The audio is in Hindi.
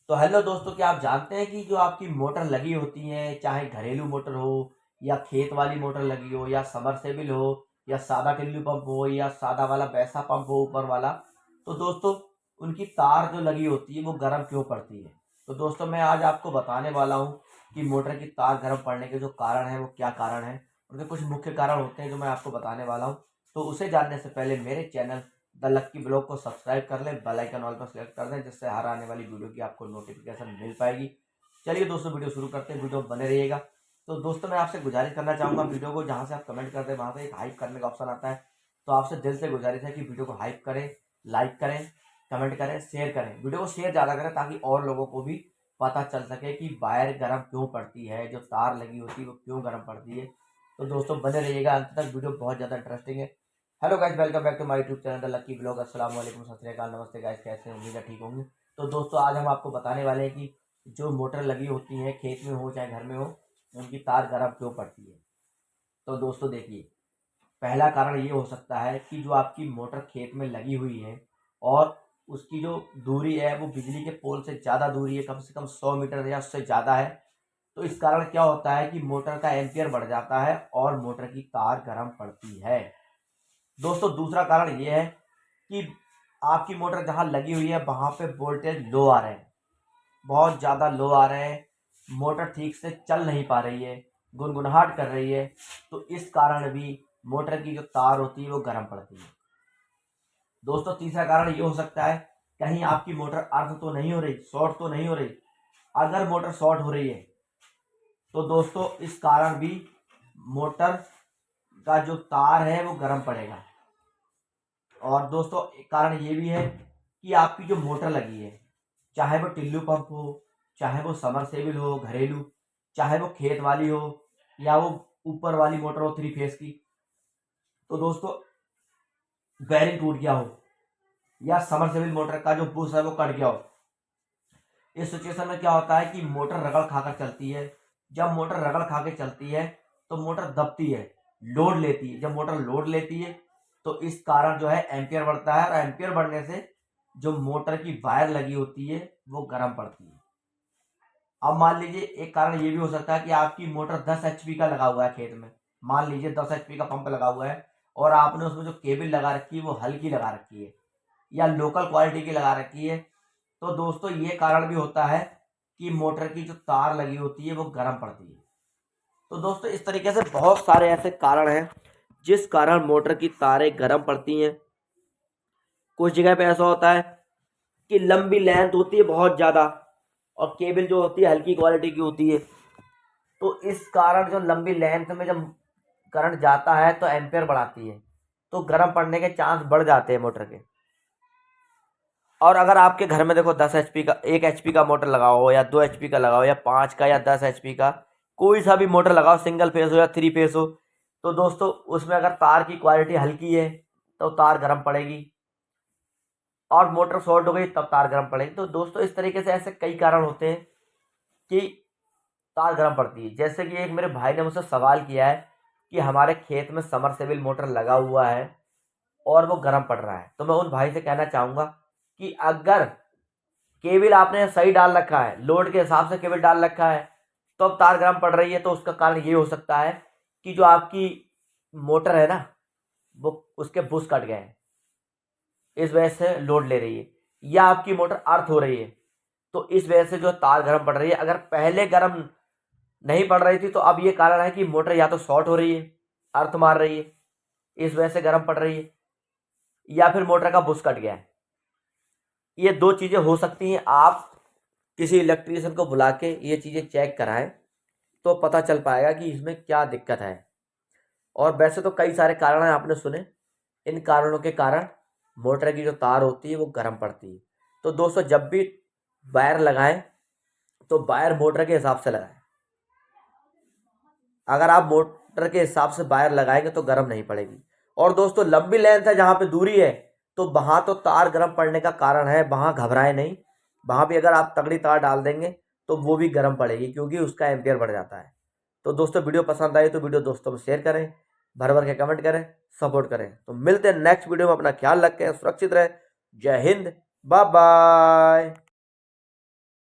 तो हेलो दोस्तों, क्या आप जानते हैं कि जो आपकी मोटर लगी होती है, चाहे घरेलू मोटर हो या खेत वाली मोटर लगी हो या समरसेबिल हो या सादा टिल्लू पंप हो या सादा वाला वैसा पंप हो ऊपर वाला, तो दोस्तों उनकी तार जो लगी होती है वो गर्म क्यों पड़ती है। तो दोस्तों मैं आज आपको बताने वाला हूँ कि मोटर की तार गर्म पड़ने के जो कारण है वो क्या कारण है। उनके कुछ मुख्य कारण होते हैं जो मैं आपको बताने वाला हूँ। तो उसे जानने से पहले मेरे चैनल द लक्की ब्लॉग को सब्सक्राइब कर लें, बेल आइकन ऑल पर सेलेक्ट कर दें, जिससे हर आने वाली वीडियो की आपको नोटिफिकेशन मिल पाएगी। चलिए दोस्तों वीडियो शुरू करते हैं, वीडियो बने रहिएगा। तो दोस्तों मैं आपसे गुजारिश करना चाहूँगा, वीडियो को जहाँ से आप कमेंट करते हैं वहाँ से एक हाइप करने का ऑप्शन आता है। तो आपसे दिल से गुजारिश है कि वीडियो को हाइप करें, लाइक करें, कमेंट करें, शेयर करें। वीडियो को शेयर ज़्यादा करें ताकि और लोगों को भी पता चल सके कि वायर गर्म क्यों पड़ती है, जो तार लगी होती है वो क्यों गर्म पड़ती है। तो दोस्तों बने रहिएगा अंत तक, वीडियो बहुत ज़्यादा इंटरेस्टिंग है। Hello guys, welcome back to my YouTube channel the lucky blog. अस्सलाम वालेकुम, सत श्री अकाल, नमस्ते गाइस, कैसे हैं? उम्मीद है ठीक होंगे। तो दोस्तों आज हम आपको बताने वाले हैं कि जो मोटर लगी होती है, खेत में हो चाहे घर में हो, उनकी तार गर्म क्यों पड़ती है। तो दोस्तों देखिए, पहला कारण ये हो सकता है कि जो आपकी मोटर खेत में लगी हुई है और उसकी जो दूरी है वो बिजली के पोल से ज़्यादा दूरी है, कम से कम 100 मीटर या उससे ज़्यादा है। तो इस कारण क्या होता है कि मोटर का एम्पियर बढ़ जाता है और मोटर की तार गर्म पड़ती है। दोस्तों दूसरा कारण ये है कि आपकी मोटर जहाँ लगी हुई है वहाँ पे वोल्टेज लो आ रहे हैं, बहुत ज़्यादा लो आ रहे हैं, मोटर ठीक से चल नहीं पा रही है, गुनगुनाहट कर रही है। तो इस कारण भी मोटर की जो तार होती है वो गर्म पड़ती है। दोस्तों तीसरा कारण ये हो सकता है, कहीं आपकी मोटर अर्थ तो नहीं हो रही, शॉर्ट तो नहीं हो रही। अगर मोटर शॉर्ट हो रही है तो दोस्तों इस कारण भी मोटर का जो तार है वो गर्म पड़ेगा। और दोस्तों एक कारण ये भी है कि आपकी जो मोटर लगी है, चाहे वो टिल्लू पंप हो, चाहे वो समरसेबिल हो घरेलू, चाहे वो खेत वाली हो या वो ऊपर वाली मोटर हो 3 फेस की, तो दोस्तों बैरिंग टूट गया हो या समरसेबिल मोटर का जो बुश है वो कट गया हो, इस सिचुएशन में क्या होता है कि मोटर रगड़ खाकर चलती है। जब मोटर रगड़ खा के चलती है तो मोटर दबती है, लोड लेती है। जब मोटर लोड लेती है तो इस कारण जो है एम्पियर बढ़ता है और एम्पियर बढ़ने से जो मोटर की वायर लगी होती है वो गर्म पड़ती है। अब मान लीजिए एक कारण ये भी हो सकता है कि आपकी मोटर 10 HP का लगा हुआ है खेत में। मान लीजिए 10 HP का पंप लगा हुआ है और आपने उसमें जो केबल लगा रखी है वो हल्की लगा रखी है या लोकल क्वालिटी की लगा रखी है। तो दोस्तों ये कारण भी होता है कि मोटर की जो तार लगी होती है वो गर्म पड़ती है। तो दोस्तों इस तरीके से बहुत सारे ऐसे कारण हैं जिस कारण मोटर की तारें गर्म पड़ती हैं। कुछ जगह पे ऐसा होता है कि लंबी लेंथ होती है बहुत ज़्यादा और केबल जो होती है हल्की क्वालिटी की होती है। तो इस कारण जो लंबी लेंथ में जब करंट जाता है तो एम्पियर बढ़ाती है, तो गर्म पड़ने के चांस बढ़ जाते हैं मोटर के। और अगर आपके घर में देखो 10 HP का 1 HP का मोटर लगाओ हो या 2 HP का लगाओ या 5 का या 10 HP का कोई सा भी मोटर लगाओ, सिंगल फेस हो या 3 फेस हो, तो दोस्तों उसमें अगर तार की क्वालिटी हल्की है तो तार गर्म पड़ेगी और मोटर शॉर्ट हो गई तब तार गर्म पड़ेगी। तो दोस्तों इस तरीके से ऐसे कई कारण होते हैं कि तार गर्म पड़ती है। जैसे कि एक मेरे भाई ने मुझसे सवाल किया है कि हमारे खेत में समरसेबिल मोटर लगा हुआ है और वो गर्म पड़ रहा है। तो मैं उन भाई से कहना चाहूँगा कि अगर केबल आपने सही डाल रखा है, लोड के हिसाब से केबल डाल रखा है, तो अब तार गर्म पड़ रही है, तो उसका कारण ये हो सकता है कि जो आपकी मोटर है ना वो उसके बुश कट गए हैं, इस वजह से लोड ले रही है, या आपकी मोटर अर्थ हो रही है तो इस वजह से जो तार गर्म पड़ रही है। अगर पहले गर्म नहीं पड़ रही थी तो अब ये कारण है कि मोटर या तो शॉर्ट हो रही है, अर्थ मार रही है, इस वजह से गर्म पड़ रही है, या फिर मोटर का बुश कट गया है। ये दो चीज़ें हो सकती हैं। आप किसी इलेक्ट्रीशियन को बुला के ये चीज़ें चेक कराएं तो पता चल पाएगा कि इसमें क्या दिक्कत है। और वैसे तो कई सारे कारण हैं आपने सुने, इन कारणों के कारण मोटर की जो तार होती है वो गर्म पड़ती है। तो दोस्तों जब भी वायर लगाएं तो वायर मोटर के हिसाब से लगाएं। अगर आप मोटर के हिसाब से वायर लगाएंगे तो गर्म नहीं पड़ेगी। और दोस्तों लंबी लेंथ है, जहाँ पे दूरी है, तो वहाँ तो तार गर्म पड़ने का कारण है, वहाँ घबराए नहीं। वहाँ भी अगर आप तगड़ी तार डाल देंगे तो वो भी गर्म पड़ेगी क्योंकि उसका एम्पियर बढ़ जाता है। तो दोस्तों वीडियो पसंद आई तो वीडियो दोस्तों में शेयर करें, भर भर के कमेंट करें, सपोर्ट करें। तो मिलते हैं नेक्स्ट वीडियो में, अपना ख्याल रखें, सुरक्षित रहें। जय हिंद, बाय बाय।